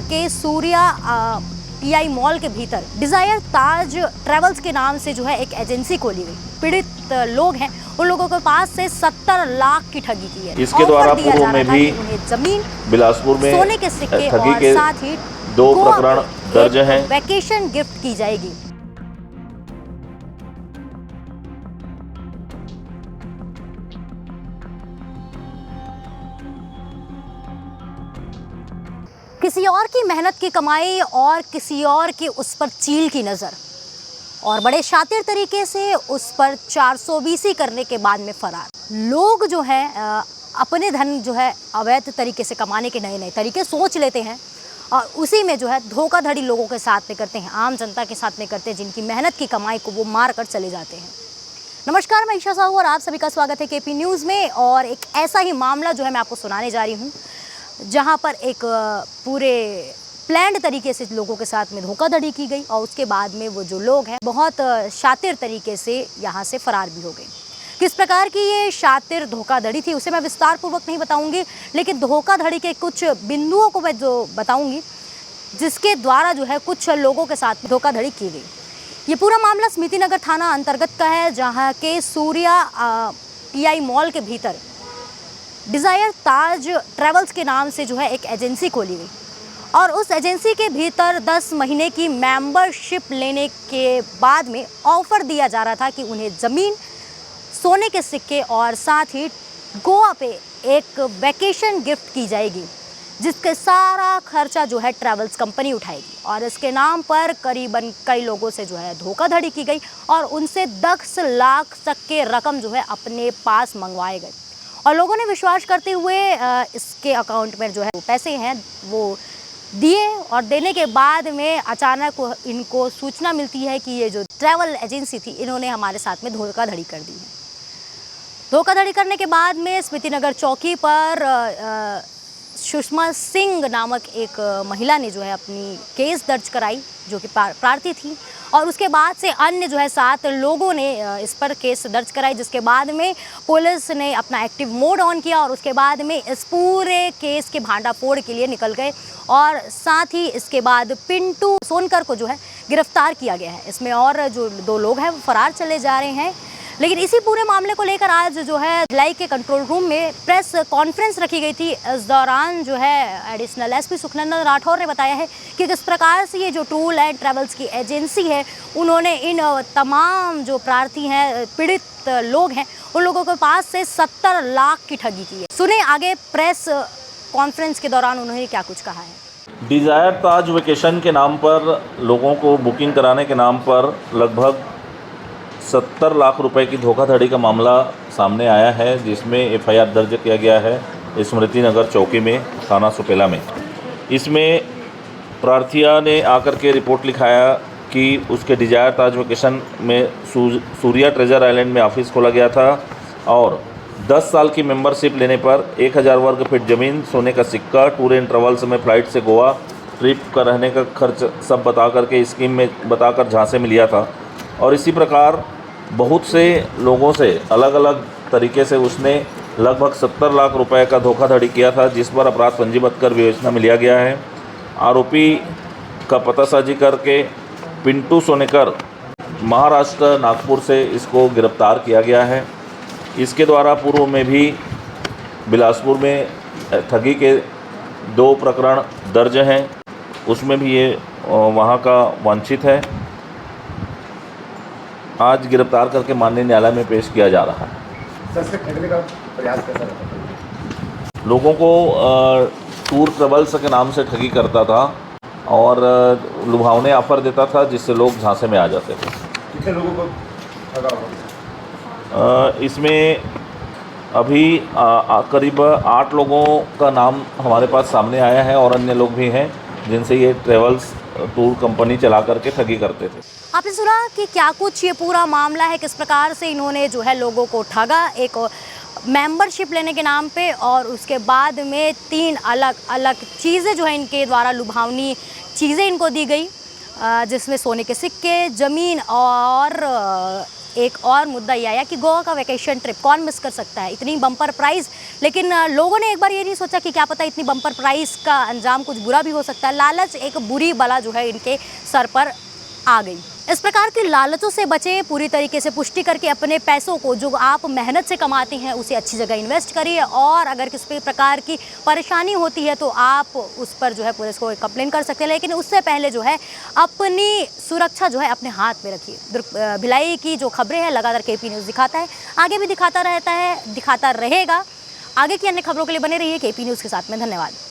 के Surya pi mall के भीतर डिजायर ताज ट्रेवल्स के नाम से जो है एक एजेंसी खोली गई। पीड़ित लोग हैं, उन लोगों के पास से 70 लाख की ठगी की है। इसके द्वारा पूर्व में भी उन्हें जमीन, बिलासपुर में सोने के सिक्के ठगी और के साथ ही 2 प्रकरण दर्ज हैं। वैकेशन गिफ्ट की जाएगी। किसी और की मेहनत की कमाई और किसी और की उस पर चील की नज़र, और बड़े शातिर तरीके से उस पर 420 करने के बाद में फरार। लोग जो है अपने धन जो है अवैध तरीके से कमाने के नए नए तरीके सोच लेते हैं और उसी में जो है धोखाधड़ी लोगों के साथ में करते हैं, आम जनता के साथ में करते हैं, जिनकी मेहनत की कमाई को वो मार कर चले जाते हैं। नमस्कार, मैं ईशा साहू और आप सभी का स्वागत है केपी न्यूज़ में। और एक ऐसा ही मामला जो है मैं आपको सुनाने जा रही हूँ, जहाँ पर एक पूरे प्लान्ड तरीके से लोगों के साथ में धोखाधड़ी की गई और उसके बाद में वो जो लोग हैं बहुत शातिर तरीके से यहाँ से फरार भी हो गए। किस प्रकार की ये शातिर धोखाधड़ी थी उसे मैं विस्तार पूर्वक नहीं बताऊंगी, लेकिन धोखाधड़ी के कुछ बिंदुओं को मैं जो बताऊंगी जिसके द्वारा जो है कुछ लोगों के साथ धोखाधड़ी की गई। ये पूरा मामला स्मृति नगर थाना अंतर्गत का है, जहाँ के सूर्या पीआई मॉल के भीतर डिजायर ताज ट्रेवल्स के नाम से जो है एक एजेंसी खोली गई और उस एजेंसी के भीतर 10 महीने की मेंबरशिप लेने के बाद में ऑफर दिया जा रहा था कि उन्हें ज़मीन, सोने के सिक्के और साथ ही गोवा पे एक वैकेशन गिफ्ट की जाएगी, जिसके सारा खर्चा जो है ट्रैवल्स कंपनी उठाएगी। और इसके नाम पर करीबन कई लोगों से जो है धोखाधड़ी की गई और उनसे 10 लाख तक के रकम जो है अपने पास मंगवाए गए और लोगों ने विश्वास करते हुए इसके अकाउंट में जो है पैसे हैं वो दिए। और देने के बाद में अचानक इनको सूचना मिलती है कि ये जो ट्रैवल एजेंसी थी, इन्होंने हमारे साथ में धोखाधड़ी कर दी है। धोखाधड़ी करने के बाद में स्मृति नगर चौकी पर सुषमा सिंह नामक एक महिला ने जो है अपनी केस दर्ज कराई, जो कि प्रार्थी थी, और उसके बाद से अन्य जो है 7 लोगों ने इस पर केस दर्ज कराई, जिसके बाद में पुलिस ने अपना एक्टिव मोड ऑन किया और उसके बाद में इस पूरे केस के भांडाफोड़ के लिए निकल गए। और साथ ही इसके बाद पिंटू सोनकर को जो है गिरफ्तार किया गया है। इसमें और जो 2 लोग हैं वो फरार चले जा रहे हैं। लेकिन इसी पूरे मामले को लेकर आज जो है भिलाई के कंट्रोल रूम में प्रेस कॉन्फ्रेंस रखी गई थी। इस दौरान जो है एडिशनल एसपी सुखनंदन राठौर ने बताया है कि किस प्रकार से ये जो टूर एंड ट्रैवल्स की एजेंसी है, उन्होंने इन तमाम जो प्रार्थी हैं, पीड़ित लोग हैं, उन लोगों के पास से 70 लाख की ठगी की है। सुने आगे प्रेस कॉन्फ्रेंस के दौरान उन्होंने क्या कुछ कहा है। डिजायर ताज वेकेशन के नाम पर लोगों को बुकिंग कराने के नाम पर लगभग 70 लाख रुपए की धोखाधड़ी का मामला सामने आया है, जिसमें एफआईआर दर्ज किया गया है स्मृति नगर चौकी में, थाना सुपेला में। इसमें प्रार्थिया ने आकर के रिपोर्ट लिखाया कि उसके डिजायर ताज वेकेशन में सूर्या ट्रेजर आइलैंड में ऑफिस खोला गया था और 10 साल की मेंबरशिप लेने पर 1000 वर्ग फीट ज़मीन, सोने का सिक्का, टूर एंड ट्रेवल्स में फ़्लाइट से गोवा ट्रिप का रहने का खर्च सब बता करके स्कीम में बताकर झांसे में लिया था। और इसी प्रकार बहुत से लोगों से अलग अलग तरीके से उसने लगभग 70 लाख रुपए का धोखाधड़ी किया था, जिस पर अपराध पंजीबद्ध कर विवेचना में लिया गया है। आरोपी का पतासाजी करके पिंटू सोनेकर महाराष्ट्र नागपुर से इसको गिरफ्तार किया गया है। इसके द्वारा पूर्व में भी बिलासपुर में ठगी के 2 प्रकरण दर्ज हैं, उसमें भी ये वहाँ का वांछित है। आज गिरफ्तार करके माननीय न्यायालय में पेश किया जा रहा है। सर, ठगने का प्रयास कैसा रहता था? लोगों को टूर ट्रेवल्स के नाम से ठगी करता था और लुभावने ऑफर देता था, जिससे लोग झांसे में आ जाते थे। कितने लोगों को ठगा हुआ? इसमें अभी करीब 8 लोगों का नाम हमारे पास सामने आया है और अन्य लोग भी हैं जिनसे ये ट्रेवल्स टूर कंपनी चला करके ठगी करते थे। आपने सुना कि क्या कुछ ये पूरा मामला है, किस प्रकार से इन्होंने जो है लोगों को ठगा एक मेंबरशिप लेने के नाम पे, और उसके बाद में 3 अलग अलग चीज़ें जो है इनके द्वारा लुभावनी चीज़ें इनको दी गई, जिसमें सोने के सिक्के, ज़मीन और एक और मुद्दा ये आया कि गोवा का वैकेशन ट्रिप कौन मिस कर सकता है, इतनी बम्पर प्राइस। लेकिन लोगों ने एक बार ये नहीं सोचा कि क्या पता इतनी बम्पर प्राइस का अंजाम कुछ बुरा भी हो सकता है। लालच एक बुरी बला जो है इनके सर पर आ गई। इस प्रकार के लालचों से बचे, पूरी तरीके से पुष्टि करके अपने पैसों को जो आप मेहनत से कमाते हैं उसे अच्छी जगह इन्वेस्ट करिए। और अगर किसी प्रकार की परेशानी होती है तो आप उस पर जो है पुलिस को कंप्लेन कर सकते हैं, लेकिन उससे पहले जो है अपनी सुरक्षा जो है अपने हाथ में रखिए। भिलाई की जो खबरें हैं लगातार केपी न्यूज़ दिखाता है, आगे भी दिखाता रहेगा। आगे की अन्य खबरों के लिए बने रहिए केपी न्यूज़ के साथ में। धन्यवाद।